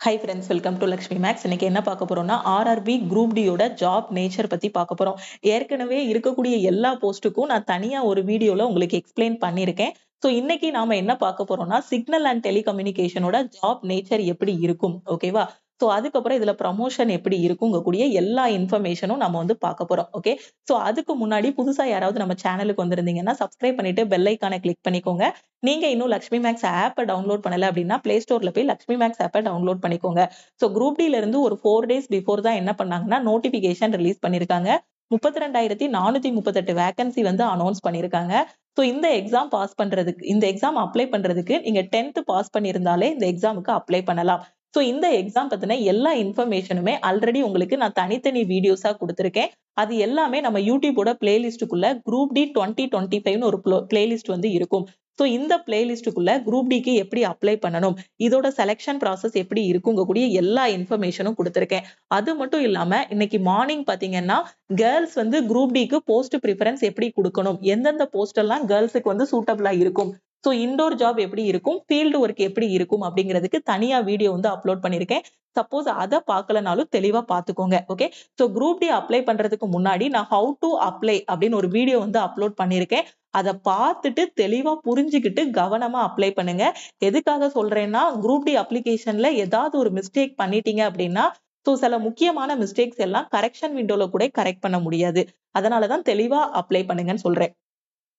High friends, welcome to Lakshmi maths. இன்னைக்கு என்ன பார்க்க போறோம்னா ஆர்ஆர்பி குரூப் டியோட ஜாப் நேச்சர் பத்தி பார்க்க போறோம். ஏற்கனவே இருக்கக்கூடிய எல்லா போஸ்ட்டுக்கும் நான் தனியா ஒரு வீடியோல உங்களுக்கு எக்ஸ்பிளைன் பண்ணியிருக்கேன். ஸோ இன்னைக்கு நாம என்ன பார்க்க போறோம்னா சிக்னல் அண்ட் டெலிகம்யூனிகேஷனோட ஜாப் நேச்சர் எப்படி இருக்கும், ஓகேவா? ஸோ அதுக்கப்புறம் இதுல ப்ரமோஷன் எப்படி இருக்குங்கக்கூடிய எல்லா இன்ஃபர்மேஷனும் நம்ம வந்து பார்க்க போறோம். ஓகே, ஸோ அதுக்கு முன்னாடி புதுசா யாராவது நம்ம சேனலுக்கு வந்திருந்தீங்கன்னா சப்ஸ்கிரைப் பண்ணிட்டு பெல் ஐக்கானை கிளிக் பண்ணிக்கோங்க. நீங்க இன்னும் லக்ஷ்மி மேக்ஸ் ஆப்பை டவுன்லோட் பண்ணல அப்படின்னா பிளே ஸ்டோர்ல போய் லக்ஷ்மி மேக்ஸ் ஆப்பை டவுன்லோட் பண்ணிக்கோங்க. ஸோ குரூப் டில இருந்து ஒரு 4 days பிஃபோர் தான் என்ன பண்ணாங்கன்னா நோட்டிபிகேஷன் ரிலீஸ் பண்ணிருக்காங்க. 32,438 வேகன்சி வந்து அனௌன்ஸ் பண்ணிருக்காங்க. ஸோ இந்த எக்ஸாம் பாஸ் பண்றதுக்கு, இந்த எக்ஸாம் அப்ளை பண்றதுக்கு நீங்க 10th பாஸ் பண்ணியிருந்தாலே இந்த எக்ஸாமுக்கு அப்ளை பண்ணலாம். ஸோ இந்த எக்ஸாம் பத்தின எல்லா இன்ஃபர்மேஷனுமே ஆல்ரெடி உங்களுக்கு நான் தனித்தனி வீடியோஸா கொடுத்துருக்கேன். அது எல்லாமே நம்ம யூடியூபோட பிளேலிஸ்டுக்குள்ள குரூப் டி 2025 ஒரு பிளேலிஸ்ட் வந்து இருக்கும். ஸோ இந்த பிளேலிஸ்டுக்குள்ள குரூப் டிக்கு எப்படி அப்ளை பண்ணணும், இதோட செலெக்ஷன் ப்ராசஸ் எப்படி இருக்குங்கக்கூடிய எல்லா இன்ஃபர்மேஷனும் கொடுத்துருக்கேன். அது மட்டும் இல்லாம இன்னைக்கு மார்னிங் பாத்தீங்கன்னா கேர்ள்ஸ் வந்து குரூப் டிக்கு போஸ்ட் ப்ரிஃபரன்ஸ் எப்படி கொடுக்கணும், எந்தெந்த போஸ்ட் எல்லாம் கேர்ள்ஸுக்கு வந்து சூட்டபிளா இருக்கும், ஸோ இன்டோர் ஜாப் எப்படி இருக்கும், ஃபீல்டு ஒர்க் எப்படி இருக்கும் அப்படிங்கிறதுக்கு தனியா வீடியோ வந்து அப்லோட் பண்ணியிருக்கேன். சப்போஸ் அதை பார்க்கலனாலும் தெளிவா பார்த்துக்கோங்க. Okay, so group D apply பண்றதுக்கு முன்னாடி நான் ஹவு டு அப்ளை அப்படின்னு ஒரு வீடியோ வந்து அப்லோட் பண்ணியிருக்கேன். அதை பார்த்துட்டு தெளிவா புரிஞ்சுக்கிட்டு கவனமா அப்ளை பண்ணுங்க. எதுக்காக சொல்றேன்னா குரூப் டி அப்ளிகேஷன்ல ஏதாவது ஒரு மிஸ்டேக் பண்ணிட்டீங்க அப்படின்னா ஸோ சில முக்கியமான மிஸ்டேக்ஸ் எல்லாம் கரெக்ஷன் விண்டோல கூட கரெக்ட் பண்ண முடியாது. அதனாலதான் தெளிவா அப்ளை பண்ணுங்கன்னு சொல்றேன்.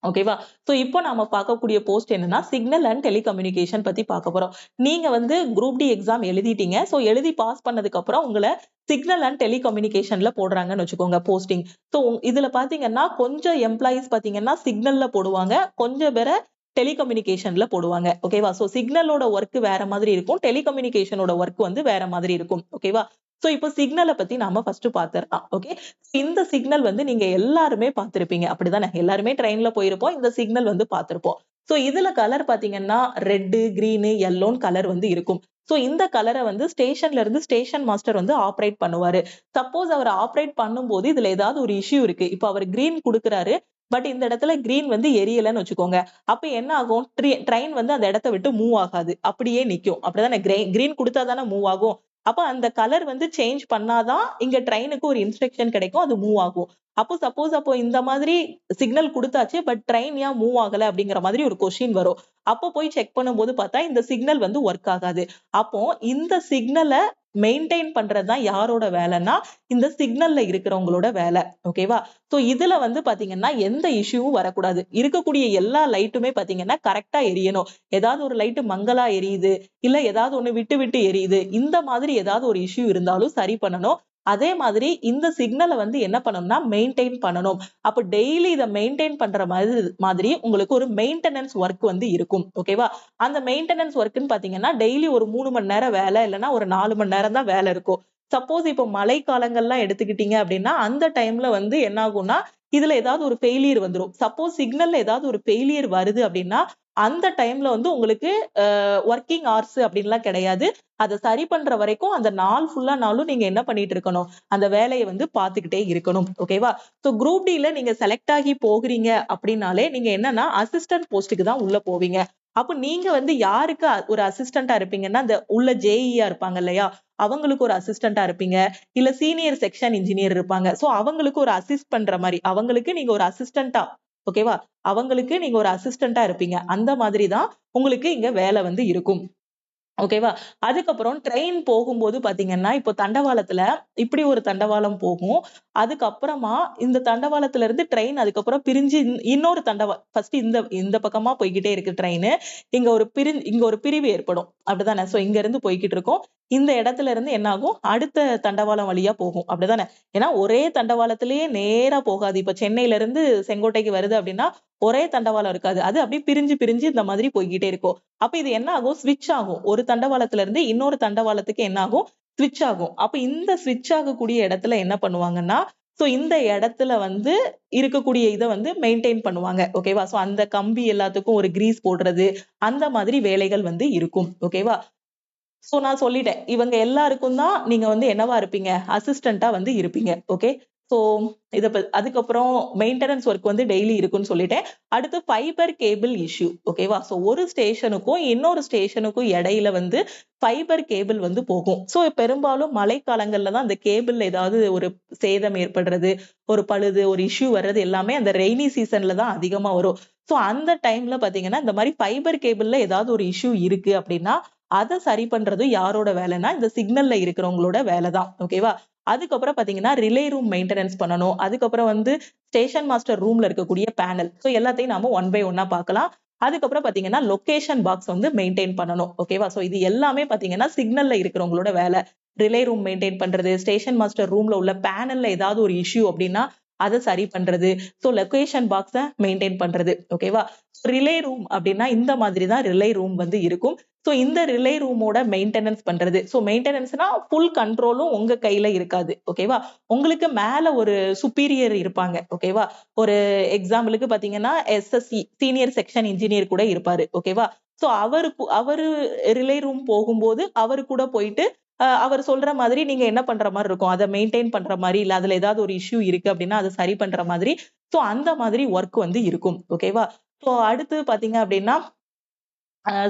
ஓகேவா? சோ இப்போ நாம பார்க்கக்கூடிய போஸ்ட் என்னன்னா சிக்னல் அண்ட் டெலிகம்யூனிகேஷன் பத்தி பார்க்க போறோம். நீங்க வந்து குரூப் டி எக்ஸாம் எழுதிட்டீங்க. சோ எழுதி பாஸ் பண்ணதுக்கு அப்புறம் உங்களை சிக்னல் அண்ட் டெலிகம்யூனிகேஷன்ல போடுறாங்கன்னு வச்சுக்கோங்க போஸ்டிங். சோ இதுல பாத்தீங்கன்னா கொஞ்சம் எம்ப்ளாயிஸ் பாத்தீங்கன்னா சிக்னல்ல போடுவாங்க, கொஞ்சம் பேரை டெலிகம்யூனிகேஷன்ல போடுவாங்க. ஓகேவா? சோ சிக்னலோட ஒர்க் வேற மாதிரி இருக்கும், டெலிகம்யூனிகேஷனோட ஒர்க் வந்து வேற மாதிரி இருக்கும். ஓகேவா? சோ இப்போ சிக்னலை பத்தி நாம ஃபர்ஸ்ட் பாத்துறலாம். ஓகே, இந்த சிக்னல் வந்து நீங்க எல்லாருமே பார்த்திருப்பீங்க, அப்படிதானே? எல்லாருமே ட்ரெயின்ல போயிருப்போம், இந்த சிக்னல் வந்து பார்த்திருப்போம். சோ இதுல கலர் பாத்தீங்கன்னா ரெட், கிரீன், yellowன்னு கலர் வந்து இருக்கும். சோ இந்த கலரை வந்து ஸ்டேஷன்ல இருந்து ஸ்டேஷன் மாஸ்டர் வந்து ஆப்ரேட் பண்ணுவாரு. சப்போஸ் அவர் ஆப்ரேட் பண்ணும்போது இதுல ஏதாவது ஒரு இஷ்யூ இருக்கு, இப்போ அவர் கிரீன் கொடுக்குறாரு, பட் இந்த இடத்துல கிரீன் வந்து எரியலன்னு வச்சுக்கோங்க. அப்ப என்ன ஆகும், ட்ரெயின் வந்து அந்த இடத்த விட்டு மூவ் ஆகாது, அப்படியே நிக்கும். அப்படிதானே? கிரீன் கொடுத்தா தானே மூவ் ஆகும். அப்ப அந்த கலர் வந்து சேஞ்ச் பண்ணாதான் இங்க ட்ரெயினுக்கு ஒரு இன்ஸ்ட்ரக்ஷன் கிடைக்கும், அது மூவ் ஆகும். அப்போ இந்த மாதிரி சிக்னல் கொடுத்தாச்சு, பட் ட்ரெயின் ஏன் மூவ் ஆகல அப்படிங்கிற மாதிரி ஒரு கொஸ்டின் வரும். அப்போ போய் செக் பண்ணும்போது பார்த்தா இந்த சிக்னல் வந்து ஒர்க் ஆகாது. அப்போ இந்த சிக்னலை மெயின்டைன் பண்றதுதான் யாரோட வேலைன்னா இந்த சிக்னல்ல இருக்கிறவங்களோட வேலை. ஓகேவா? சோ இதுல வந்து பாத்தீங்கன்னா எந்த இஷ்யூவும் வரக்கூடாது. இருக்கக்கூடிய எல்லா லைட்டுமே பாத்தீங்கன்னா கரெக்டா எரியணும். ஏதாவது ஒரு லைட் மங்கலா எரியுது, இல்ல ஏதாவது ஒண்ணு விட்டு விட்டு எரியுது, இந்த மாதிரி ஏதாவது ஒரு இஷ்யூ இருந்தாலும் சரி பண்ணணும். அதே மாதிரி இந்த சிக்னலை வந்து என்ன பண்ணணும்னா மெயின்டைன் பண்ணணும். அப்ப டெய்லி இதை மெயின்டைன் பண்ற மாதிரி உங்களுக்கு ஒரு மெயின்டெனன்ஸ் ஒர்க் வந்து இருக்கும். ஓகேவா? அந்த மெயின்டெனன்ஸ் ஒர்க்னு பாத்தீங்கன்னா டெய்லி ஒரு 3 மணி நேரம் வேலை, இல்லைன்னா ஒரு 4 மணி நேரம் தான் வேலை இருக்கும். சப்போஸ் இப்போ மழை காலங்கள்லாம் எடுத்துக்கிட்டீங்க அப்படின்னா அந்த டைம்ல வந்து என்ன ஆகும்னா இதுல ஏதாவது ஒரு ஃபெயிலியர் வந்துடும். சப்போஸ் சிக்னல்ல ஏதாவது ஒரு ஃபெயிலியர் வருது அப்படின்னா அந்த டைம்ல வந்து உங்களுக்கு ஒர்க்கிங் ஹவர்ஸ் அப்படின்லாம் கிடையாது. அதை சரி பண்ற வரைக்கும் அந்த நாள் ஃபுல்லா நாளும் நீங்க என்ன பண்ணிட்டு இருக்கணும், அந்த வேலையை வந்து பார்த்துக்கிட்டே இருக்கணும். ஓகேவா? ஸோ குரூப் டில நீங்க செலக்ட் ஆகி போகிறீங்க அப்படின்னாலே நீங்க என்னன்னா அசிஸ்டன்ட் போஸ்ட்டுக்கு தான் உள்ள போவீங்க. அப்ப நீங்க வந்து யாருக்கு ஒரு அசிஸ்டண்டா இருப்பீங்கன்னா இந்த உள்ள ஜேஇயா இருப்பாங்க இல்லையா, அவங்களுக்கு ஒரு அசிஸ்டண்டா இருப்பீங்க. இல்ல சீனியர் செக்ஷன் இன்ஜினியர் இருப்பாங்க. சோ அவங்களுக்கு ஒரு அசிஸ்ட் பண்ற மாதிரி அவங்களுக்கு நீங்க ஒரு அசிஸ்டண்டா, ஓகேவா, அவங்களுக்கு நீங்க ஒரு அசிஸ்டண்டா இருப்பீங்க. அந்த மாதிரி தான் உங்களுக்கு இங்க வேலை வந்து இருக்கும். ஓகேவா? அதுக்கப்புறம் ட்ரெயின் போகும்போது பாத்தீங்கன்னா இப்போ தண்டவாளத்துல இப்படி ஒரு தண்டவாளம் போகும். அதுக்கப்புறமா இந்த தண்டவாளத்துல இருந்து ட்ரெயின் அதுக்கப்புறம் பிரிஞ்சு இன்னொரு ஃபர்ஸ்ட் இந்த இந்த பக்கமா போய்கிட்டே இருக்கு ட்ரெயின். இங்க ஒரு பிரிவு ஏற்படும். அப்படிதானே? சோ இங்க இருந்து போய்கிட்டு இருக்கோம். இந்த இடத்துல இருந்து என்ன ஆகும், அடுத்த தண்டவாளம் வழியா போகும். அப்படிதானே? ஏன்னா ஒரே தண்டவாளத்திலேயே நேரா போகாது. இப்ப சென்னையில இருந்து செங்கோட்டைக்கு வருது அப்படின்னா ஒரே தண்டவாளம் இருக்காது. அது அப்படியே பிரிஞ்சு பிரிஞ்சு இந்த மாதிரி போய்கிட்டே இருக்கும். அப்ப இது என்ன ஆகும், ஸ்விட்ச் ஆகும். ஒரு தண்டவாளத்துல இருந்து இன்னொரு தண்டவாளத்துக்கு என்ன ஆகும், ஸ்விட்ச் ஆகும். அப்ப இந்த ஸ்விட்ச் ஆகக்கூடிய இடத்துல என்ன பண்ணுவாங்கன்னா சோ இந்த இடத்துல வந்து இருக்கக்கூடிய இதை வந்து மெயின்டைன் பண்ணுவாங்க. ஓகேவா? சோ அந்த கம்பி எல்லாத்துக்கும் ஒரு கிரீஸ் போடுறது, அந்த மாதிரி வேலைகள் வந்து இருக்கும். ஓகேவா? சோ நான் சொல்லிட்டேன், இவங்க எல்லாருக்கும் தான் நீங்க வந்து என்னவா இருப்பீங்க, அசிஸ்டண்டா வந்து இருப்பீங்க. ஓகே, ஸோ அதுக்கப்புறம் மெயின்டெனன்ஸ் ஒர்க் வந்து டெய்லி இருக்குன்னு சொல்லிட்டேன். அடுத்து ஃபைபர் கேபிள் இஷ்யூ. ஓகேவா? ஸோ ஒரு ஸ்டேஷனுக்கும் இன்னொரு ஸ்டேஷனுக்கும் இடையில வந்து ஃபைபர் கேபிள் வந்து போகும். ஸோ பெரும்பாலும் மழைக்காலங்கள்ல தான் அந்த கேபிள்ல ஏதாவது ஒரு சேதம் ஏற்படுறது, ஒரு பழுது, ஒரு இஷ்யூ வர்றது எல்லாமே அந்த ரெய்னி சீசன்ல தான் அதிகமா வரும். ஸோ அந்த டைம்ல பாத்தீங்கன்னா இந்த மாதிரி ஃபைபர் கேபிள்ல ஏதாவது ஒரு இஷ்யூ இருக்கு அப்படின்னா அதை சரி பண்றது யாரோட வேலைன்னா இந்த சிக்னல்ல இருக்கிறவங்களோட வேலை தான். ஓகேவா? அதுக்கப்புறம் பாத்தீங்கன்னா ரிலே ரூம் மெயின்டெனன்ஸ் பண்ணணும். அதுக்கப்புறம் வந்து ஸ்டேஷன் மாஸ்டர் ரூம்ல இருக்கக்கூடிய பேனல். ஸோ எல்லாத்தையும் நாம ஒன் பை ஒன்னா பார்க்கலாம். அதுக்கப்புறம் பாத்தீங்கன்னா லொகேஷன் பாக்ஸ் வந்து மெயின்டைன் பண்ணணும். ஓகேவா? ஸோ இது எல்லாமே பாத்தீங்கன்னா சிக்னல்ல இருக்கிறவங்களோட வேலை. ரிலே ரூம் மெயின்டைன் பண்றது, ஸ்டேஷன் மாஸ்டர் ரூம்ல உள்ள பேனல்ல ஏதாவது ஒரு இஷ்யூ அப்படின்னா அதை சரி பண்றது, ஸோ லொகேஷன் பாக்ஸை மெயின்டைன் பண்றது. ஓகேவா? ரிலே ரூம் அப்படின்னா இந்த மாதிரி தான் ரிலே ரூம் வந்து இருக்கும். ஸோ இந்த ரிலே ரூமோட மெயின்டெனன்ஸ் பண்றது. ஸோ மெயின்டெனன்ஸ்னா ஃபுல் கண்ட்ரோலும் உங்க கையில இருக்காது. ஓகேவா? உங்களுக்கு மேல ஒரு சுப்பீரியர் இருப்பாங்க. ஓகேவா? ஒரு எக்ஸாம்பிளுக்கு பாத்தீங்கன்னா எஸ்எஸ்சி சீனியர் செக்ஷன் இன்ஜினியர் கூட இருப்பாரு. ஓகேவா? ஸோ அவரு ரிலே ரூம் போகும்போது அவரு கூட போயிட்டு அவர் சொல்ற மாதிரி நீங்க என்ன பண்ற மாதிரி இருக்கும், அதை மெயின்டைன் பண்ற மாதிரி, இல்ல அதுல ஏதாவது ஒரு இஷ்யூ இருக்கு அப்படின்னா அதை சரி பண்ற மாதிரி. ஸோ அந்த மாதிரி ஒர்க் வந்து இருக்கும். ஓகேவா? ஸோ அடுத்து பாத்தீங்க அப்படின்னா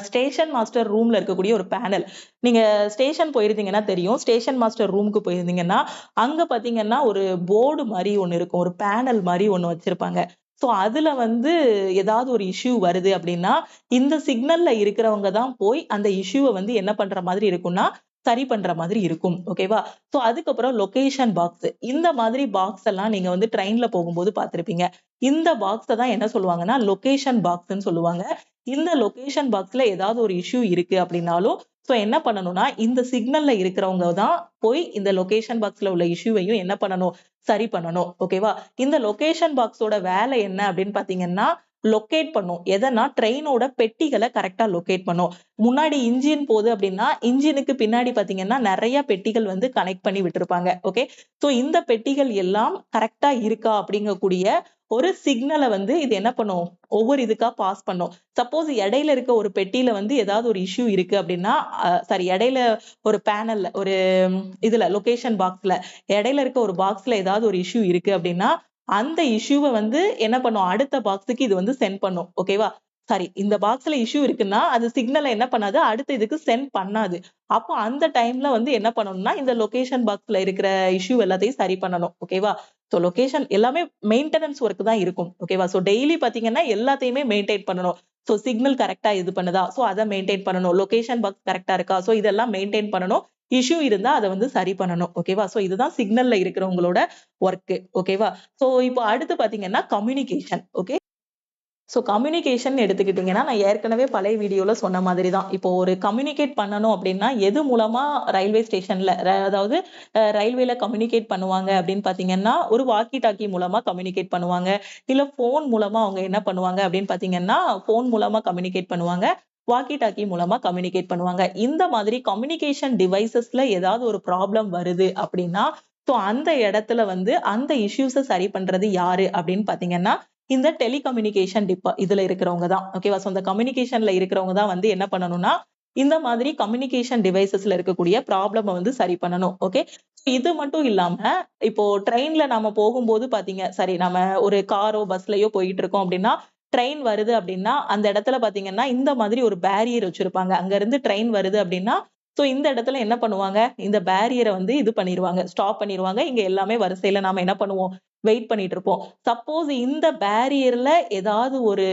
ஸ்டேஷன் மாஸ்டர் ரூம்ல இருக்கக்கூடிய ஒரு பேனல். நீங்க ஸ்டேஷன் போயிருந்தீங்கன்னா தெரியும். ஸ்டேஷன் மாஸ்டர் ரூமுக்கு போயிருந்தீங்கன்னா அங்க பாத்தீங்கன்னா ஒரு போர்டு மாதிரி ஒண்ணு இருக்கும், ஒரு பேனல் மாதிரி ஒண்ணு வச்சிருப்பாங்க. சோ அதுல வந்து ஏதாவது ஒரு இஷ்யூ வருது அப்படின்னா இந்த சிக்னல்ல இருக்கிறவங்க தான் போய் அந்த இஷ்யூவை வந்து என்ன பண்ற மாதிரி இருக்கும்னா சரி பண்ற மாதிரி இருக்கும். ஓகேவா? சோ அதுக்கப்புறம் லொகேஷன் பாக்ஸ். இந்த மாதிரி பாக்ஸ் எல்லாம் நீங்க வந்து ட்ரெயின்ல போகும்போது பார்த்திருப்பீங்க. இந்த பாக்ஸை தான் என்ன சொல்லுவாங்கன்னா லொகேஷன் பாக்ஸ்ன்னு சொல்லுவாங்க. இந்த லொகேஷன் பாக்ஸ்ல ஏதாவது ஒரு இஷ்யூ இருக்கு அப்படின்னாலும் சோ என்ன பண்ணணும்னா இந்த சிக்னல்ல இருக்கிறவங்க தான் போய் இந்த லொகேஷன் பாக்ஸ்ல உள்ள இஷ்யூவையும் என்ன பண்ணணும், சரி பண்ணணும். ஓகேவா? இந்த லொகேஷன் பாக்ஸோட வேலை என்ன அப்படின்னு பாத்தீங்கன்னா லொக்கேட் பண்ணும். எதனா ட்ரெயினோட பெட்டிகளை கரெக்டா லொக்கேட் பண்ணும். முன்னாடி இன்ஜின் போகுது அப்படின்னா இன்ஜினுக்கு பின்னாடி பாத்தீங்கன்னா நிறைய பெட்டிகள் வந்து கனெக்ட் பண்ணி விட்டுருப்பாங்க. ஓகே, சோ இந்த பெட்டிகள் எல்லாம் கரெக்டா இருக்கா அப்படிங்கக்கூடிய ஒரு சிக்னலை வந்து இது என்ன பண்ணும், ஒவ்வொரு இதுக்கா பாஸ் பண்ணும். சப்போஸ் இடையில இருக்க ஒரு பெட்டியில வந்து ஏதாவது ஒரு இஷ்யூ இருக்கு அப்படின்னா சாரி இடையில ஒரு பேனல்ல ஒரு இதுல லொகேஷன் பாக்ஸ்ல இடையில இருக்க ஒரு பாக்ஸ்ல ஏதாவது ஒரு இஷ்யூ இருக்கு அப்படின்னா அந்த இஷ்யூவை வந்து என்ன பண்ணும், அடுத்த பாக்ஸுக்கு இது வந்து சென்ட் பண்ணும். ஓகேவா? சாரி, இந்த பாக்ஸ்ல இஷ்யூ இருக்குன்னா அது சிக்னலை என்ன பண்ணாது, அடுத்த இதுக்கு சென்ட் பண்ணாது. அப்போ அந்த டைம்ல வந்து என்ன பண்ணணும்னா இந்த லொகேஷன் பாக்ஸ்ல இருக்கிற இஷ்யூ எல்லாத்தையும் சரி பண்ணணும். ஓகேவா? சோ லொகேஷன் எல்லாமே மெயின்டெனன்ஸ் ஒர்க் தான் இருக்கும். ஓகேவா? சோ டெய்லி பாத்தீங்கன்னா எல்லாத்தையுமே மெயின்டைன் பண்ணணும். சோ சிக்னல் கரெக்டா இது பண்ணுதா, சோ அதை மெயின்டைன் பண்ணணும். லொகேஷன் பாக்ஸ் கரெக்டா இருக்கா, சோ இதெல்லாம் மெயின்டைன் பண்ணணும். இஷ்யூ இருந்தா அதை வந்து சரி பண்ணணும். ஓகேவா? சோ இதுதான் சிக்னல்ல இருக்கிறவங்களோட ஒர்க். ஓகேவா? சோ இப்போ அடுத்து பாத்தீங்கன்னா கம்யூனிகேஷன். ஓகே, சோ கம்யூனிகேஷன் எடுத்துக்கிட்டீங்கன்னா நான் ஏற்கனவே பழைய வீடியோல சொன்ன மாதிரி தான். இப்போ ஒரு கம்யூனிகேட் பண்ணணும் அப்படின்னா எது மூலமா ரயில்வே ஸ்டேஷன்ல அதாவது ரயில்வேல கம்யூனிகேட் பண்ணுவாங்க அப்படின்னு பாத்தீங்கன்னா ஒரு வாக்கி டாக்கி மூலமா கம்யூனிகேட் பண்ணுவாங்க. இல்ல போன் மூலமா அவங்க என்ன பண்ணுவாங்க அப்படின்னு பாத்தீங்கன்னா போன் மூலமா கம்யூனிகேட் பண்ணுவாங்க. வாக்கி டாக்கி மூலமா கம்யூனிகேட் பண்ணுவாங்க. இந்த மாதிரி கம்யூனிகேஷன் டிவைசஸ்ல ஏதாவது ஒரு ப்ராப்ளம் வருது அப்படின்னா சோ அந்த இடத்துல வந்து அந்த இஷ்யூஸை சரி பண்றது யாரு அப்படின்னு பாத்தீங்கன்னா இந்த டெலிகம்யூனிகேஷன் இதுல இருக்கிறவங்க தான். ஓகேவா? சோ இந்த கம்யூனிகேஷன்ல இருக்கிறவங்க தான் வந்து என்ன பண்ணணும்னா இந்த மாதிரி கம்யூனிகேஷன் டிவைசஸ்ல இருக்கக்கூடிய ப்ராப்ளம வந்து சரி பண்ணணும். ஓகே, இது மட்டும் இல்லாம இப்போ ட்ரெயின்ல நாம போகும்போது பாத்தீங்க, சரி நம்ம ஒரு காரோ பஸ்லயோ போயிட்டு இருக்கோம் அப்படின்னா ட்ரெயின் வருது அப்படின்னா அந்த இடத்துல பாத்தீங்கன்னா இந்த மாதிரி ஒரு பேரியர் வச்சிருப்பாங்க. அங்க இருந்து ட்ரெயின் வருது அப்படின்னா சோ இந்த இடத்துல என்ன பண்ணுவாங்க, இந்த பேரியரை வந்து இது பண்ணிடுவாங்க, ஸ்டாப் பண்ணிடுவாங்க. இங்க எல்லாமே வரிசையில நாம என்ன பண்ணுவோம், வெயிட் பண்ணிட்டு இருப்போம். சப்போஸ் இந்த பேரியர்ல ஏதாவது ஒரு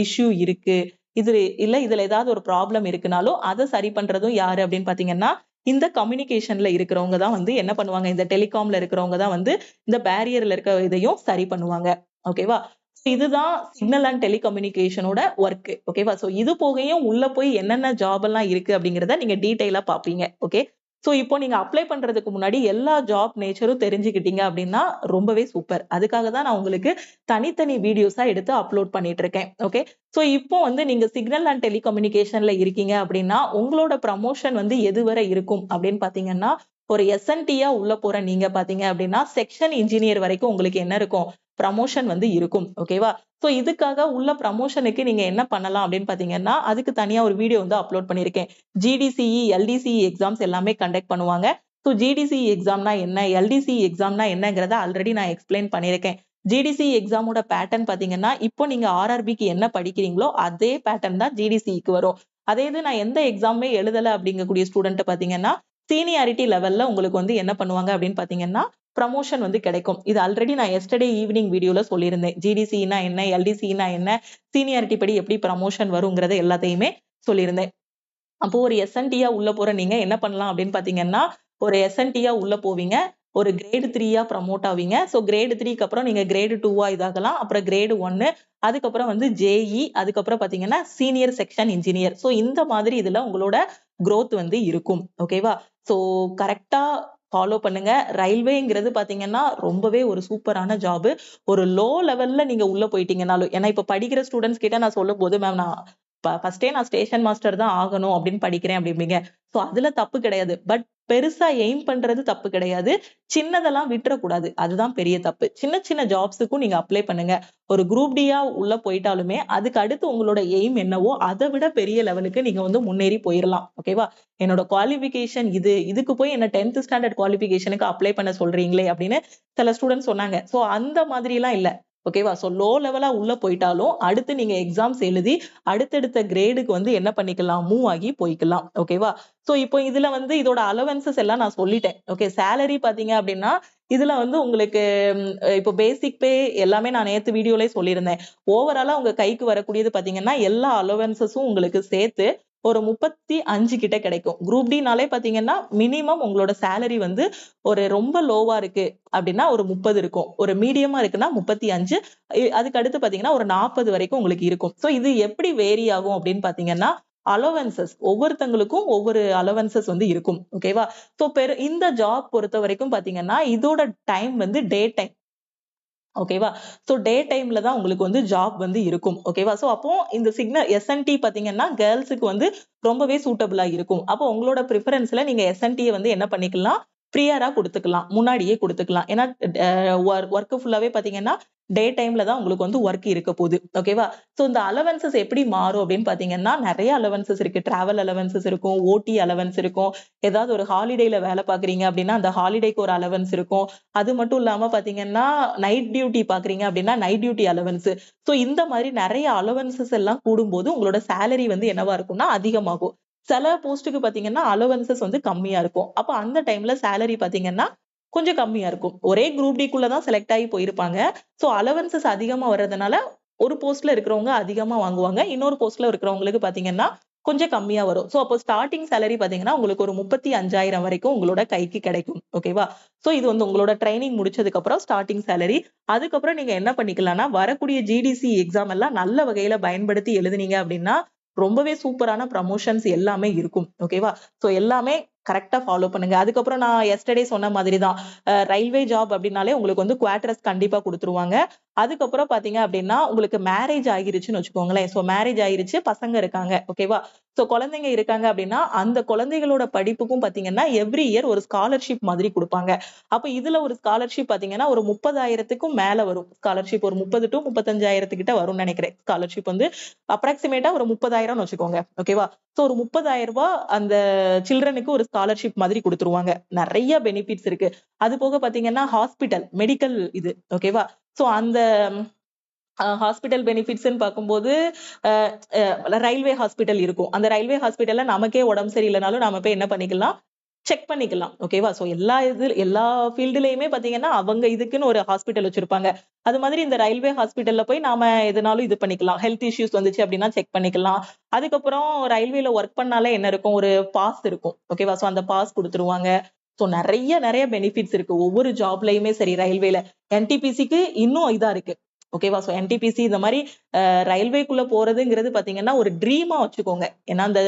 இஷ்யூ இருக்கு, இது இல்ல இதுல ஏதாவது ஒரு ப்ராப்ளம் இருக்குனாலும் அதை சரி பண்றதும் யாரு அப்படின்னு பாத்தீங்கன்னா இந்த கம்யூனிகேஷன்ல இருக்கிறவங்க தான் வந்து என்ன பண்ணுவாங்க, இந்த டெலிகாம்ல இருக்கிறவங்க தான் வந்து இந்த பேரியர்ல இருக்க இதையும் சரி பண்ணுவாங்க. ஓகேவா? இதுதான் சிக்னல் அண்ட் டெலிகம்யூனிகேஷனோட ஒர்க். ஓகேவா? சோ இது போகையும் உள்ள போய் என்னென்ன ஜாப் எல்லாம் இருக்கு அப்படிங்கறத நீங்க டீடைலா பாப்பீங்க. ஓகே, சோ இப்போ நீங்க அப்ளை பண்றதுக்கு முன்னாடி எல்லா ஜாப் நேச்சரும் தெரிஞ்சுக்கிட்டீங்க அப்படின்னா ரொம்பவே சூப்பர். அதுக்காக தான் நான் உங்களுக்கு தனித்தனி வீடியோஸா எடுத்து அப்லோட் பண்ணிட்டு இருக்கேன். ஓகே, சோ இப்போ வந்து நீங்க சிக்னல் அண்ட் டெலிகம்யூனிகேஷன்ல இருக்கீங்க அப்படின்னா உங்களோட ப்ரமோஷன் வந்து எதுவரை இருக்கும் அப்படின்னு பாத்தீங்கன்னா ஒரு எஸ்என்டியா உள்ள போற நீங்க பாத்தீங்க அப்படின்னா செக்ஷன் இன்ஜினியர் வரைக்கும் உங்களுக்கு என்ன இருக்கும், ப்ரமோஷன் வந்து இருக்கும். ஓகேவா? சோ இதுக்காக உள்ள ப்ரமோஷனுக்கு நீங்க என்ன பண்ணலாம் அப்படின்னு பாத்தீங்கன்னா அதுக்கு தனியா ஒரு வீடியோ வந்து அப்லோட் பண்ணிருக்கேன். ஜிடிசிஇ, எல்டிசிஇ எக்ஸாம்ஸ் எல்லாமே கண்டக்ட் பண்ணுவாங்க. ஸோ ஜிடிசி எக்ஸாம்னா என்ன, எல்டிசி எக்ஸாம்னா என்னங்கிறத ஆல்ரெடி நான் எக்ஸ்பிளைன் பண்ணியிருக்கேன். ஜிடிசி எக்ஸாமோட பேட்டர்ன் பாத்தீங்கன்னா இப்போ நீங்க ஆர்ஆர்பிக்கு என்ன படிக்கிறீங்களோ அதே பேட்டர்ன் தான் ஜிடிசிக்கு வரும். அதே இது நான் எந்த எக்ஸாமே எழுதல அப்படிங்கக்கூடிய ஸ்டூடெண்ட் பாத்தீங்கன்னா சீனியாரிட்டி லெவல்ல உங்களுக்கு வந்து என்ன பண்ணுவாங்க அப்படின்னு பாத்தீங்கன்னா ப்ரமோஷன் வந்து கிடைக்கும். இது ஆல்ரெடி நான் எஸ்டர்டே ஈவினிங் வீடியோல சொல்லியிருந்தேன். ஜிடிசினா என்ன, எல்டிசினா என்ன, சீனியாரிட்டி படி எப்படி ப்ரமோஷன் வருங்கிறத எல்லாத்தையுமே சொல்லியிருந்தேன். அப்போ ஒரு எஸ்என்டியா உள்ள போற நீங்க என்ன பண்ணலாம் அப்படின்னு பாத்தீங்கன்னா ஒரு எஸ்என்டியா உள்ள போவீங்க, ஒரு கிரேடு 3யா ப்ரமோட் ஆவீங்க. ஸோ கிரேடு 3க்கு அப்புறம் நீங்க கிரேடு 2வா இதாகலாம். அப்புறம் கிரேடு 1, அதுக்கப்புறம் வந்து ஜேஇ, அதுக்கப்புறம் பாத்தீங்கன்னா சீனியர் செக்ஷன் இன்ஜினியர். ஸோ இந்த மாதிரி இதுல உங்களோட growth வந்து இருக்கும். ஓகேவா? ஸோ கரெக்டா ஃபாலோ பண்ணுங்க. ரயில்வேங்கிறது பாத்தீங்கன்னா ரொம்பவே ஒரு சூப்பரான ஜாப். ஒரு லோ லெவல்ல நீங்க உள்ள போயிட்டீங்கனாலும், ஏன்னா இப்ப படிக்கிற ஸ்டூடெண்ட்ஸ் கிட்ட நான் சொல்லும் போது மேம் நான் ஃபர்ஸ்டே நான் ஸ்டேஷன் மாஸ்டர் தான் ஆகணும் அப்படின்னு படிக்கிறேன் அப்படிம்பீங்க. சோ அதுல தப்பு கிடையாது. பட் பெருசா எய்ம் பண்றது தப்பு கிடையாது. சின்னதெல்லாம் விட்டுறக்கூடாது. அதுதான் பெரிய தப்பு. சின்ன சின்ன ஜாப்ஸுக்கும் நீங்க அப்ளை பண்ணுங்க. ஒரு குரூப் டியா உள்ள போயிட்டாலுமே அதுக்கு அடுத்து உங்களோட எய்ம் என்னவோ அதை விட பெரிய லெவலுக்கு நீங்க வந்து முன்னேறி போயிடலாம். ஓகேவா? என்னோட குவாலிபிகேஷன் இதுக்கு போய் என்ன 10th ஸ்டாண்டர்ட் குவாலிபிகேஷனுக்கு அப்ளை பண்ண சொல்றீங்களே அப்படின்னு சில ஸ்டூடெண்ட்ஸ் சொன்னாங்க. சோ அந்த மாதிரி எல்லாம் இல்ல. ஓகேவா? சோ லோ லெவலா உள்ள போயிட்டாலும் அடுத்து நீங்க எக்ஸாம்ஸ் எழுதி அடுத்தடுத்த கிரேடுக்கு வந்து என்ன பண்ணிக்கலாம், மூவ் ஆகி போய்க்கலாம். ஓகேவா? சோ இப்போ இதுல வந்து இதோட அலவன்சஸ் எல்லாம் நான் சொல்லிட்டேன். ஓகே, சேலரி பாத்தீங்க அப்படின்னா இதுல வந்து உங்களுக்கு இப்போ பேசிக் பே எல்லாமே நான் நேத்து வீடியோலயே சொல்லியிருந்தேன். ஓவராலா உங்க கைக்கு வரக்கூடியது பாத்தீங்கன்னா எல்லா அலவன்சஸும் உங்களுக்கு சேர்த்து ஒரு 35 கிட்ட கிடைக்கும். குரூப் டினாலே பாத்தீங்கன்னா மினிமம் உங்களோட சேலரி வந்து ஒரு ரொம்ப லோவா இருக்கு அப்படின்னா ஒரு 30 இருக்கும், ஒரு மீடியமா இருக்குன்னா 35, அதுக்கு அடுத்து பாத்தீங்கன்னா ஒரு 40 வரைக்கும் உங்களுக்கு இருக்கும். சோ இது எப்படி வேரி ஆகும் அப்படின்னு பாத்தீங்கன்னா அலோவன்சஸ் ஒவ்வொருத்தங்களுக்கும் ஒவ்வொரு அலோவன்சஸ் வந்து இருக்கும். ஓகேவா? சோ இந்த ஜாப் பொறுத்த வரைக்கும் பாத்தீங்கன்னா இதோட டைம் வந்து டே டைம். ஓகேவா? சோ டே டைம்ல தான் உங்களுக்கு வந்து ஜாப் வந்து இருக்கும். ஓகேவா? சோ அப்போ இந்த சிக்னல் எஸ்என்டி பாத்தீங்கன்னா கேர்ள்ஸுக்கு வந்து ரொம்பவே சூட்டபிளா இருக்கும். அப்போ உங்களோட ப்ரிஃபரன்ஸ்ல நீங்க எஸ்என்டியை வந்து என்ன பண்ணிக்கலாம், ப்ரியரா கொடுத்துக்கலாம், முன்னாடியே கொடுத்துக்கலாம். ஏன்னா ஒர்க் ஃபுல்லாவே பாத்தீங்கன்னா டே டைம்ல தான் உங்களுக்கு வந்து ஒர்க் இருக்க போகுது. ஓகேவா? சோ இந்த அலவன்சஸ் எப்படி மாறும் அப்படின்னு பாத்தீங்கன்னா நிறைய அலவன்சஸ் இருக்கு. டிராவல் அலவன்சஸ் இருக்கும், ஓடி அலவன்ஸ் இருக்கும். ஏதாவது ஒரு ஹாலிடேல வேலை பாக்குறீங்க அப்படின்னா அந்த ஹாலிடேக்கு ஒரு அலவன்ஸ் இருக்கும். அது மட்டும் இல்லாம பாத்தீங்கன்னா நைட் டியூட்டி பாக்குறீங்க அப்படின்னா நைட் டியூட்டி அலவன்ஸ். சோ இந்த மாதிரி நிறைய அலவன்சஸ் எல்லாம் கூடும்போது உங்களோட சேலரி வந்து என்னவா இருக்கும்னா அதிகமாகும். சில போஸ்ட்டுக்கு பாத்தீங்கன்னா அலவன்சஸ் வந்து கம்மியா இருக்கும். அப்ப அந்த டைம்ல சேலரி பாத்தீங்கன்னா கொஞ்சம் கம்மியா இருக்கும். ஒரே குரூப் டிக்குள்ளதான் செலக்ட் ஆகி போயிருப்பாங்க. சோ அலவன்சஸ் அதிகமா வர்றதுனால ஒரு போஸ்ட்ல இருக்கிறவங்க அதிகமா வாங்குவாங்க, இன்னொரு போஸ்ட்ல இருக்கிறவங்களுக்கு பாத்தீங்கன்னா கொஞ்சம் கம்மியா வரும். சோ அப்போ ஸ்டார்டிங் சேலரி பாத்தீங்கன்னா உங்களுக்கு ஒரு 35,000 வரைக்கும் உங்களோட கைக்கு கிடைக்கும். ஓகேவா? சோ இது வந்து உங்களோட ட்ரைனிங் முடிச்சதுக்கு அப்புறம் ஸ்டார்டிங் சேலரி. அதுக்கப்புறம் நீங்க என்ன பண்ணிக்கலாம்னா வரக்கூடிய ஜிடிசி எக்ஸாம் எல்லாம் நல்ல வகையில பயன்படுத்தி எழுதுனீங்க அப்படின்னா ரொம்பவே சூப்பரான ப்ரமோஷன்ஸ் எல்லாமே இருக்கும். ஓகேவா? சோ எல்லாமே கரெக்டா ஃபாலோ பண்ணுங்க. அதுக்கப்புறம் நான் எஸ்டர்டே சொன்ன மாதிரிதான் ரயில்வே ஜாப் அப்படின்னாலே உங்களுக்கு வந்து குவார்டர்ஸ் கண்டிப்பா கொடுத்துருவாங்க. அதுக்கப்புறம் பாத்தீங்க அப்படின்னா உங்களுக்கு மேரேஜ் ஆகிருச்சுன்னு வச்சுக்கோங்களேன். சோ மேரேஜ் ஆயிருச்சு, பசங்க இருக்காங்க. ஓகேவா? சோ குழந்தைங்க இருக்காங்க அப்படின்னா அந்த குழந்தைகளோட படிப்புக்கும் பாத்தீங்கன்னா எவ்ரி இயர் ஒரு ஸ்காலர்ஷிப் மாதிரி கொடுப்பாங்க. அப்ப இதுல ஒரு ஸ்காலர்ஷிப் பாத்தீங்கன்னா ஒரு 30,000க்கும் மேல வரும். ஸ்காலர்ஷிப் ஒரு 30 to 35,000 கிட்ட வரும்னு நினைக்கிறேன். ஸ்காலர்ஷிப் வந்து அப்ராக்சிமேட்டா ஒரு 30,000 வச்சுக்கோங்க. ஓகேவா? சோ ஒரு 30,000 ரூபாய் அந்த சில்ட்ரனுக்கு ஒரு ஸ்காலர்ஷிப் மாதிரி கொடுத்துருவாங்க. நிறைய பெனிஃபிட்ஸ் இருக்கு. அது போக பாத்தீங்கன்னா ஹாஸ்பிட்டல் மெடிக்கல் இது. ஓகேவா? சோ அந்த ஹாஸ்பிட்டல் பெனிஃபிட்ஸ்ன்னு பார்க்கும்போது ரயில்வே ஹாஸ்பிட்டல் இருக்கும். அந்த ரயில்வே ஹாஸ்பிட்டல்ல நமக்கே உடம்பு சரியில்லைனாலும் நாம போய் என்ன பண்ணிக்கலாம், செக் பண்ணிக்கலாம். ஓகேவா? சோ எல்லா ஃபீல்டுலயுமே பாத்தீங்கன்னா அவங்க இதுக்குன்னு ஒரு ஹாஸ்பிட்டல் வச்சிருப்பாங்க. அது மாதிரி இந்த ரயில்வே ஹாஸ்பிட்டல்ல போய் நாம எதுனாலும் இது பண்ணிக்கலாம். ஹெல்த் இஷ்யூஸ் வந்துச்சு அப்படின்னா செக் பண்ணிக்கலாம். அதுக்கப்புறம் ரயில்வேல ஒர்க் பண்ணாலே என்ன இருக்கும், ஒரு பாஸ் இருக்கும். ஓகேவா? சோ அந்த பாஸ் கொடுத்துருவாங்க. சோ நிறைய பெனிஃபிட்ஸ் இருக்கு ஒவ்வொரு ஜாப்லயுமே சரி. ரயில்வேல என்டிபிசிக்கு இன்னும் இதா இருக்கு. ஓகேவா? சோ என்டிபிசி இந்த மாதிரி ரயில்வேக்குள்ள போறதுங்கிறது பாத்தீங்கன்னா ஒரு ட்ரீமா வச்சுக்கோங்க. ஏன்னா அந்த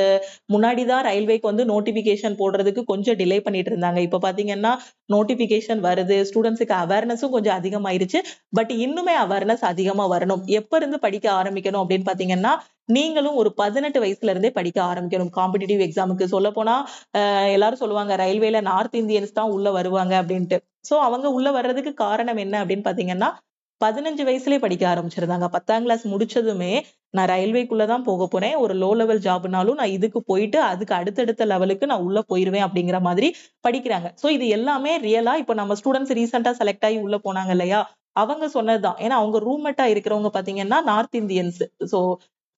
முன்னாடிதான் ரயில்வேக்கு வந்து நோட்டிபிகேஷன் போடுறதுக்கு கொஞ்சம் டிலே பண்ணிட்டு இருந்தாங்க. இப்ப பாத்தீங்கன்னா நோட்டிபிகேஷன் வருது, ஸ்டூடெண்ட்ஸுக்கு அவேர்னஸும் கொஞ்சம் அதிகமாயிருச்சு. பட் இன்னுமே அவேர்னஸ் அதிகமா வரணும். எப்ப இருந்து படிக்க ஆரம்பிக்கணும் அப்படின்னு பாத்தீங்கன்னா நீங்களும் ஒரு 18 வயசுல இருந்தே படிக்க ஆரம்பிக்கணும். காம்படிட்டிவ் எக்ஸாமுக்கு சொல்ல போனா எல்லாரும் சொல்லுவாங்க ரயில்வேல நார்த் இந்தியன்ஸ் தான் உள்ள வருவாங்க அப்படின்ட்டு. சோ அவங்க உள்ள வர்றதுக்கு காரணம் என்ன அப்படின்னு பாத்தீங்கன்னா 15 வயசுலயே படிக்க ஆரம்பிச்சிருந்தாங்க. 10ஆம் கிளாஸ் முடிச்சதுமே நான் ரயில்வேக்குள்ளதான் போக போறேன். ஒரு லோ லெவல் ஜாப்னாலும் நான் இதுக்கு போயிட்டு அதுக்கு அடுத்தடுத்த லெவலுக்கு நான் உள்ள போயிருவேன் அப்படிங்கிற மாதிரி படிக்கிறாங்க. சோ இது எல்லாமே ரியலா இப்ப நம்ம ஸ்டூடெண்ட்ஸ் ரீசெண்டா செலக்ட் ஆகி உள்ள போனாங்க இல்லையா? அவங்க சொன்னதுதான். ஏன்னா அவங்க ரூம்மேட்டா இருக்கிறவங்க பாத்தீங்கன்னா நார்த் இந்தியன்ஸ். சோ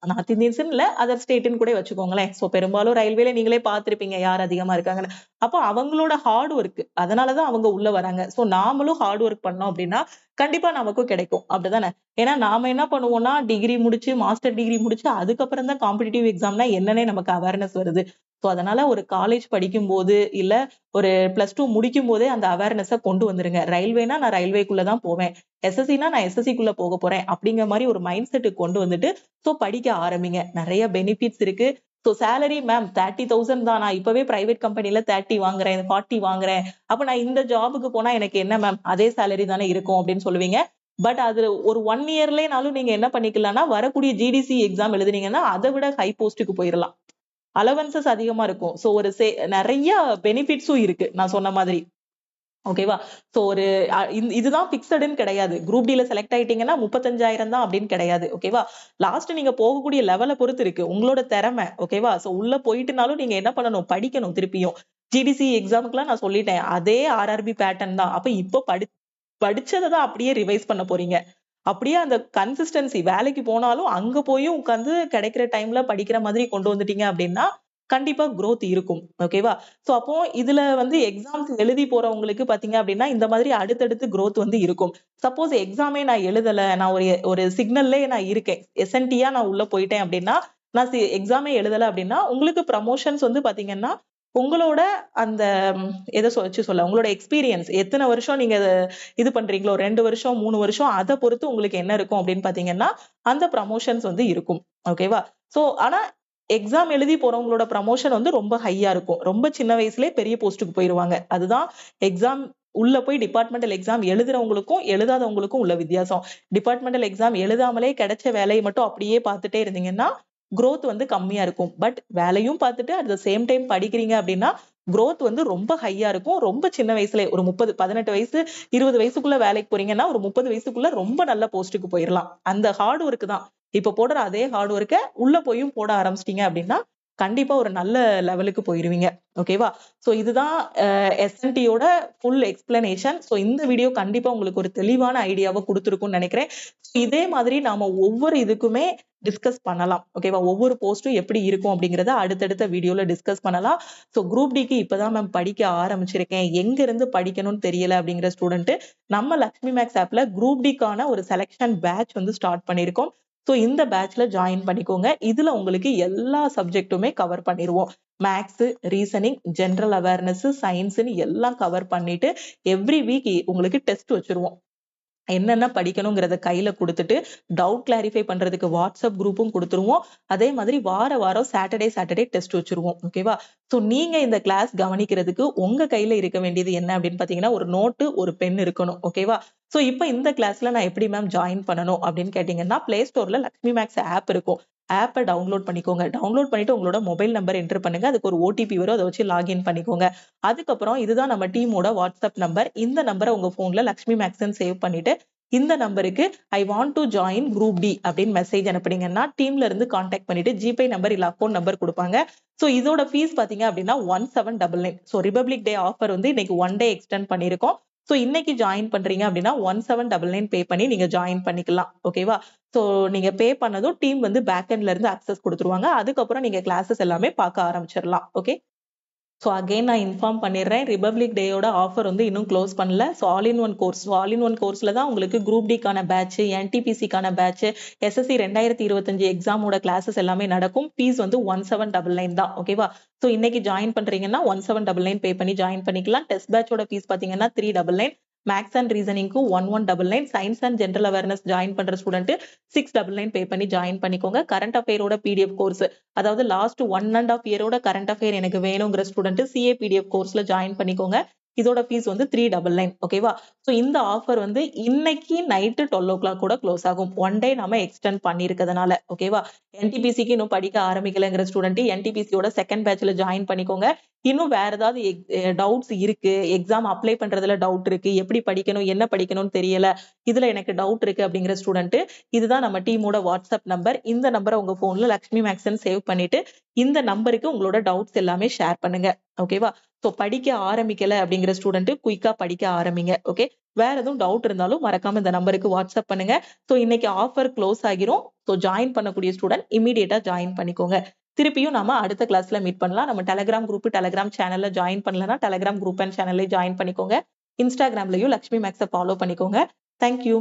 நார்த் இந்தியன்ஸ்ன்னு இல்ல, அதர் ஸ்டேட்ன்னு கூட வச்சுக்கோங்களேன். சோ பெரும்பாலும் ரயில்வேல நீங்களே பார்த்திருப்பீங்க யார் அதிகமா இருக்காங்கன்னு. அப்போ அவங்களோட ஹார்ட் ஒர்க் அதனாலதான் அவங்க உள்ள வராங்க. சோ நாமளும் ஹார்ட் ஒர்க் பண்ணோம் அப்படின்னா கண்டிப்பா நமக்கும் கிடைக்கும். அப்படிதானே? ஏன்னா நாம என்ன பண்ணுவோம்னா டிகிரி முடிச்சு, மாஸ்டர் டிகிரி முடிச்சு அதுக்கப்புறம் தான் காம்படிட்டிவ் எக்ஸாம்னா என்னன்னே நமக்கு அவேர்னஸ் வருது. சோ அதனால ஒரு காலேஜ் படிக்கும்போது, இல்ல ஒரு +2 முடிக்கும் போதே அந்த அவேர்னஸ கொண்டு வந்துருங்க. ரயில்வேனா நான் ரயில்வேக்குள்ள தான் போவேன். எஸ்எஸ்சினா நான் எஸ்எஸ்சிக்குள்ள போக போறேன். அப்படிங்கிற மாரி ஒரு மைண்ட் செட்டுக்கு கொண்டு வந்துட்டு, சோ படிக்க ஆரம்பிங்க. நெறைய பெனிஃபிட்ஸ் இருக்கு. சோ சேலரி மேம் 30,000 தான். நான் இப்பவே பிரைவேட் கம்பெனில 30 வாங்குறேன், 40 வாங்குறேன். அப்ப நான் இந்த ஜாபுக்கு போனா எனக்கு என்ன மேம்? அதே சேலரி தானே இருக்கும் அப்படின்னு சொல்லுவீங்க. பட் அது ஒரு 1 இயர்லனாலும் நீங்க என்ன பண்ணிக்கலாம்னா, வரக்கூடிய ஜிடிசி எக்ஸாம் எழுதுனீங்கன்னா, அத விட ஹை போஸ்ட்க்கு போயிரலாம். அலவன்சஸ் அதிகமா இருக்கும். சோ ஒரு நெறைய பெனிஃபிட்ஸும் இருக்கு. நான் சொன்ன மாதிரி. ஓகேவா? சோ ஒரு இதுதான் பிக்ஸ்டுன்னு கிடையாது. குரூப் டில செலக்ட் ஆயிட்டீங்கன்னா 35,000 தான் அப்படின்னு கிடையாது. ஓகேவா? லாஸ்ட் நீங்க போகக்கூடிய லெவல பொறுத்து இருக்கு. உங்களோட திறமை. ஓகேவா? சோ உள்ள போயிட்டுனாலும் நீங்க என்ன பண்ணணும்? படிக்கணும் திருப்பியும். ஜிடிசி எக்ஸாம்க்குலாம் நான் சொல்லிட்டேன். அதே ஆர்ஆர்பி பேட்டர்ன் தான். அப்ப இப்ப படிச்சத தான் அப்படியே ரிவைஸ் பண்ண போறீங்க. அப்படியே அந்த கன்சிஸ்டன்சி வேலைக்கு போனாலும் அங்க போயும் உட்கார்ந்து கிடைக்கிற டைம்ல படிக்கிற மாதிரி கொண்டு வந்துட்டீங்க அப்படின்னா, கண்டிப்பா குரோத் இருக்கும். ஓகேவா? சோ அப்போ இதுல வந்து எக்ஸாம்ஸ் எழுதி போறவங்களுக்கு பாத்தீங்க அப்படின்னா, இந்த மாதிரி அடுத்தடுத்து குரோத் வந்து இருக்கும். சப்போஸ் எக்ஸாமே நான் எழுதல. நான் ஒரு ஒரு சிக்னல்லயே நான் இருக்கேன். எஸ்என்டியா நான் உள்ள போயிட்டேன் அப்படின்னா, நான் எக்ஸாமே எழுதல அப்படின்னா, உங்களுக்கு ப்ரமோஷன்ஸ் வந்து பாத்தீங்கன்னா, உங்களோட அந்த எத வச்சு சொல்ல உங்களோட எக்ஸ்பீரியன்ஸ் எத்தன வருஷம் நீங்க இது பண்றீங்களோ 2 வருஷம், 3 வருஷம் அத பொறுத்து உங்களுக்கு என்ன இருக்கும் அப்படின்னு பாத்தீங்கன்னா, அந்த ப்ரமோஷன்ஸ் வந்து இருக்கும். ஓகேவா? சோ ஆனா எக்ஸாம் எழுதி போறவங்களோட ப்ரமோஷன் வந்து ரொம்ப ஹையா இருக்கும். ரொம்ப சின்ன வயசுலயே பெரிய போஸ்ட்டுக்கு போயிருவாங்க. அதுதான் எக்ஸாம் உள்ள போய் டிபார்ட்மெண்டல் எக்ஸாம் எழுதுறவங்களுக்கும், எழுதாதவங்களுக்கும் உள்ள வித்தியாசம். டிபார்ட்மெண்டல் எக்ஸாம் எழுதாமலே கிடைச்ச வேலைய மட்டும் அப்படியே பார்த்துட்டே இருந்தீங்கன்னா, குரோத் வந்து கம்மியா இருக்கும். பட் வேலையும் பார்த்துட்டு அட் த சேம் டைம் படிக்கிறீங்க அப்படின்னா, குரோத் வந்து ரொம்ப ஹையா இருக்கும். ரொம்ப சின்ன வயசுலயே ஒரு 30, 18 வயசு, 20 வயசுக்குள்ள வேலைக்கு போறீங்கன்னா, ஒரு 30 வயசுக்குள்ள ரொம்ப நல்ல போஸ்ட்டுக்கு போயிரலாம். அந்த ஹார்ட் ஒர்க் தான். இப்ப போடுற அதே ஹார்ட் ஒர்க்க உள்ள போயும் போட ஆரம்பிச்சிட்டீங்க அப்படின்னா, கண்டிப்பா ஒரு நல்ல லெவலுக்கு போயிருவீங்க. ஓகேவா? சோ இதுதான் எஸ்என்டியோட ஃபுல் எக்ஸ்பிளனேஷன். சோ இந்த வீடியோ கண்டிப்பா உங்களுக்கு ஒரு தெளிவான ஐடியாவ குடுத்திருக்கும்னு நெனைக்கிறேன். இதே மாதிரி நாம ஒவ்வொரு இதுக்குமே டிஸ்கஸ் பண்ணலாம். ஓகேவா? ஒவ்வொரு போஸ்டும் எப்படி இருக்கும் அப்படிங்கிறத அடுத்தடுத்த வீடியோல டிஸ்கஸ் பண்ணலாம். சோ குரூப் டிக்கு இப்பதான் மேம் படிக்க ஆரம்பிச்சிருக்கேன். எங்க இருந்து படிக்கணும்னு தெரியல அப்படிங்கிற ஸ்டூடெண்ட் நம்ம லக்ஷ்மி மேக்ஸ் ஆப்ல குரூப் டிக்கான ஒரு செலக்ஷன் பேட்ச் வந்து ஸ்டார்ட் பண்ணியிருக்கோம். சோ இந்த பேட்ச்ல ஜாயின் பண்ணிக்கோங்க. இதுல உங்களுக்கு எல்லா சப்ஜெக்ட்டுமே கவர் பண்ணிருவோம். மேத்ஸ், ரீசனிங், ஜெனரல் அவேர்னஸ், சயின்ஸ்ன்னு எல்லாம் கவர் பண்ணிட்டு எவ்ரி வீக் உங்களுக்கு டெஸ்ட் வச்சிருவோம். என்னென்ன படிக்கணுங்கிறத கையில குடுத்துட்டு, டவுட் கிளாரிஃபை பண்றதுக்கு வாட்ஸ்அப் குரூப்பும் குடுத்துருவோம். அதே மாதிரி வாரம் சாட்டர்டே டெஸ்ட் வச்சுருவோம். ஓகேவா? சோ நீங்க இந்த கிளாஸ் கவனிக்கிறதுக்கு உங்க கையில இருக்க வேண்டியது என்ன அப்படின்னு பார்த்தீங்கன்னா, ஒரு நோட்டு, ஒரு பென் இருக்கணும். ஓகேவா? சோ இப்ப இந்த கிளாஸ்ல நான் எப்படி மேம் ஜாயின் பண்ணணும் அப்படின்னு கேட்டீங்கன்னா, Play Storeல லக்ஷ்மி மேக்ஸ் ஆப் இருக்கும். ஆப்ப டவுன்லோட் பண்ணிக்கோங்க. டவுன்லோட் பண்ணிட்டு உங்களோட மொபைல் நம்பர் என்டர் பண்ணுங்க. அதுக்கு ஒரு ஓடிபி வரும். அத வச்சு லாகின் பண்ணிக்கோங்க. அதுக்கப்புறம் இதுதான் நம்ம டீமோட வாட்ஸ்அப் நம்பர். இந்த நம்பர உங்க போன்ல லக்ஷ்மி மேக்ஸ்ன்னு சேவ் பண்ணிட்டு இந்த நம்பருக்கு I want to join group D அப்படின்னு மெசேஜ் அனுப்புனீங்கன்னா டீம்ல இருந்து கான்டாக்ட் பண்ணிட்டு ஜிபே நம்பர் இல்ல அக்கௌண்ட் நம்பர் கொடுப்பாங்க. சோ இதோட ஃபீஸ் பாத்தீங்க அப்படின்னா 1799. சோ ரிபப்ளிக் டே ஆஃபர் வந்து இன்னைக்கு 1 டே எக்ஸ்டெண்ட் பண்ணிருக்கோம். சோ இன்னைக்கு ஜாயின் பண்றீங்க அப்படின்னா 1799 பே பண்ணி நீங்க ஜாயின் பண்ணிக்கலாம். ஓகேவா? சோ நீங்க பே பண்ணதும் டீம் வந்து பேக் எண்ட்ல இருந்து அக்சஸ் கொடுத்துருவாங்க. அதுக்கப்புறம் நீங்க கிளாஸஸ் எல்லாமே பார்க்க ஆரம்பிச்சிடலாம். ஓகே. சோ அகைன் நான் இன்ஃபார்ம் பண்ணிடுறேன். ரிபப்ளிக் டேயோட ஆஃபர் வந்து இன்னும் க்ளோஸ் பண்ணல. So all in one course. All in one கோர்ஸ்ல தான் உங்களுக்கு குரூப் டிக்கான பேட்ச், என்டிபிசிக்கான பேட்ச், எஸ்எஸ்சி 2025 எக்ஸாமோட கிளாஸஸ் எல்லாமே நடக்கும். ஃபீஸ் வந்து 1799 தான். ஓகேவா? சோ இன்னைக்கு ஜாயின் பண்றீங்கன்னா 1799 பே பண்ணி ஜாயின் பண்ணிக்கலாம். டெஸ்ட் பேட்சோட ஃபீஸ் பாத்தீங்கன்னா 399. மேக்ஸ் அண்ட் ரீசனிங்க்கு 1199. Science and general awareness join பண்ற ஸ்டூடெண்ட் 699 பே பண்ணி ஜாயின் பண்ணிக்கோங்க. கரண்ட் அஃபேரோட பிடிஎஃப் கோர்ஸ் அதாவது லாஸ்ட் 1.5 இயரோட கரண்ட் அஃபேர் எனக்கு வேணுங்கிற ஸ்டூடெண்ட் சிஏ பிடிஎஃப் கோர்ஸ்ல ஜாயின் பண்ணிக்கோங்க. இதோட ஃபீஸ் வந்து 399. ஓகேவா? சோ இந்த ஆஃபர் வந்து இன்னைக்கு நைட்டு 12 o'clock கூட க்ளோஸ் ஆகும். 1 டே நம்ம எக்ஸ்டெண்ட் பண்ணிருக்கிறதுனால. ஓகேவா? என்டிபிசிக்கு இன்னும் படிக்க ஆரம்பிக்கலங்கிற ஸ்டூடெண்ட் என்டிபிசியோட செகண்ட் பேட்ச்ல ஜாயின் பண்ணிக்கோங்க. இன்னும் வேற ஏதாவது டவுட்ஸ் இருக்கு, எக்ஸாம் அப்ளை பண்றதுல டவுட் இருக்கு, எப்படி படிக்கணும், என்ன படிக்கணும்னு தெரியல, இதுல எனக்கு டவுட் இருக்கு அப்படிங்கிற ஸ்டூடெண்ட், இதுதான் நம்ம டீமோட வாட்ஸ்அப் நம்பர். இந்த நம்பரை உங்க போன்ல லக்ஷ்மி மேக்ஸ்ன்னு சேவ் பண்ணிட்டு இந்த நம்பருக்கு உங்களோட டவுட்ஸ் எல்லாமே ஷேர் பண்ணுங்க. ஓகேவா? ஸோ படிக்க ஆரம்பிக்கல அப்படிங்கிற ஸ்டூடெண்ட் குயிக்கா படிக்க ஆரம்பிங்க. ஓகே, வேற எதுவும் டவுட் இருந்தாலும் மறக்காம இந்த நம்பருக்கு வாட்ஸ்அப் பண்ணுங்க. ஸோ இன்னைக்கு ஆஃபர் க்ளோஸ் ஆகிரும். ஸோ ஜாயின் பண்ணக்கூடிய ஸ்டூடெண்ட் இமீடியட்டா ஜாயின் பண்ணிக்கோங்க. திருப்பியும் நாம அடுத்த கிளாஸ்ல மீட் பண்ணலாம். நம்ம டெலிகிராம் குரூப், டெலிகிராம் சேனல்ல ஜாயின் பண்ணலன்னா டெலிகிராம் குரூப் அண்ட் சேனல்ல ஜாயின் பண்ணிக்கோங்க. இன்ஸ்டாகிராம்லயும் லக்ஷ்மி மேக்ஸை ஃபாலோ பண்ணிக்கோங்க. தேங்க்யூ.